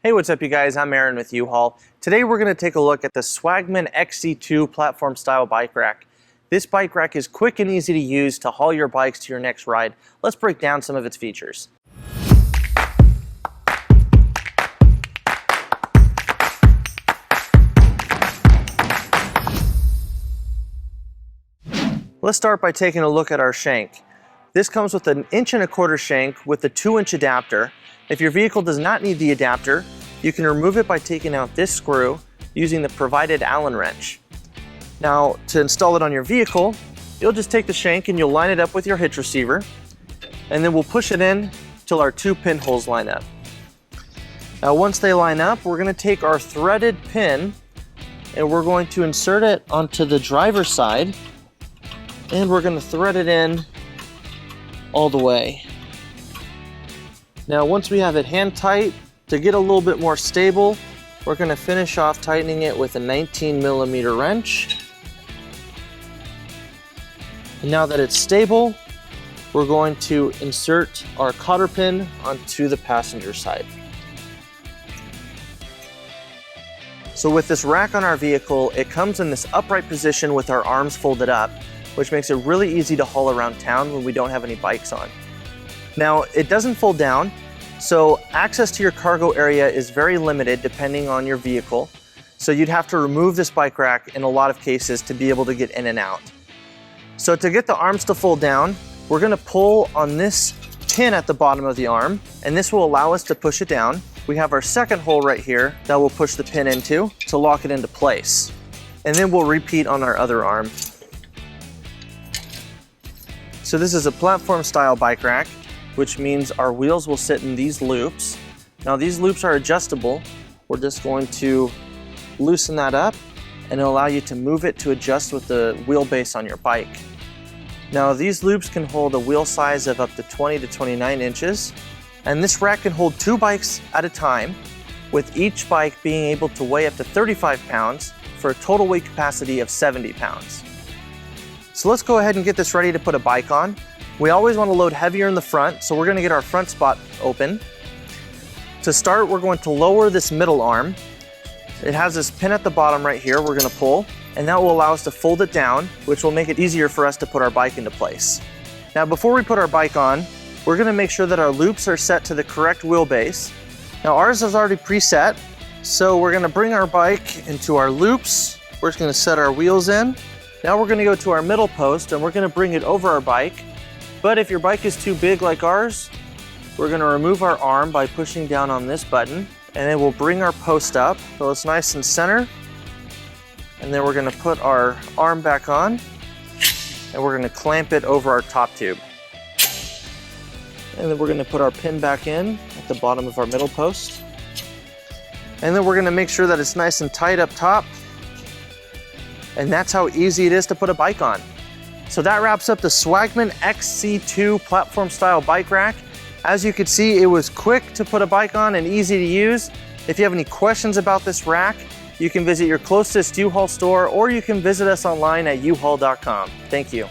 Hey, what's up you guys? I'm Aaron with U-Haul. Today we're going to take a look at the Swagman XC2 platform style bike rack. This bike rack is quick and easy to use to haul your bikes to your next ride. Let's break down some of its features. Let's start by taking a look at our shank. This comes with an 1.25 inch shank with a 2-inch adapter. If your vehicle does not need the adapter, you can remove it by taking out this screw using the provided Allen wrench. Now, to install it on your vehicle, you'll just take the shank and you'll line it up with your hitch receiver, and then we'll push it in till our 2 pinholes line up. Now, once they line up, we're going to take our threaded pin and we're going to insert it onto the driver's side, and we're going to thread it in all the way. Now, once we have it hand tight, to get a little bit more stable, we're going to finish off tightening it with a 19mm wrench. And now that it's stable, we're going to insert our cotter pin onto the passenger side. So with this rack on our vehicle, it comes in this upright position with our arms folded up, which makes it really easy to haul around town when we don't have any bikes on. Now, it doesn't fold down, so access to your cargo area is very limited depending on your vehicle. So you'd have to remove this bike rack in a lot of cases to be able to get in and out. So to get the arms to fold down, we're going to pull on this pin at the bottom of the arm, and this will allow us to push it down. We have our second hole right here that we'll push the pin into to lock it into place. And then we'll repeat on our other arm. So this is a platform style bike rack, which means our wheels will sit in these loops. Now these loops are adjustable. We're just going to loosen that up and it'll allow you to move it to adjust with the wheelbase on your bike. Now these loops can hold a wheel size of up to 20 to 29 inches, and this rack can hold 2 bikes at a time, with each bike being able to weigh up to 35 pounds for a total weight capacity of 70 pounds. So let's go ahead and get this ready to put a bike on. We always want to load heavier in the front, so we're going to get our front spot open. To start, we're going to lower this middle arm. It has this pin at the bottom right here we're going to pull, and that will allow us to fold it down, which will make it easier for us to put our bike into place. Now, before we put our bike on, we're going to make sure that our loops are set to the correct wheelbase. Now, ours is already preset, so we're going to bring our bike into our loops. We're just going to set our wheels in. Now we're going to go to our middle post and we're going to bring it over our bike. But if your bike is too big like ours, we're going to remove our arm by pushing down on this button, and then we'll bring our post up so it's nice and center. And then we're going to put our arm back on and we're going to clamp it over our top tube. And then we're going to put our pin back in at the bottom of our middle post. And then we're going to make sure that it's nice and tight up top. And that's how easy it is to put a bike on. So that wraps up the Swagman XC2 platform style bike rack. As you can see, it was quick to put a bike on and easy to use. If you have any questions about this rack, you can visit your closest U-Haul store, or you can visit us online at uhaul.com. Thank you.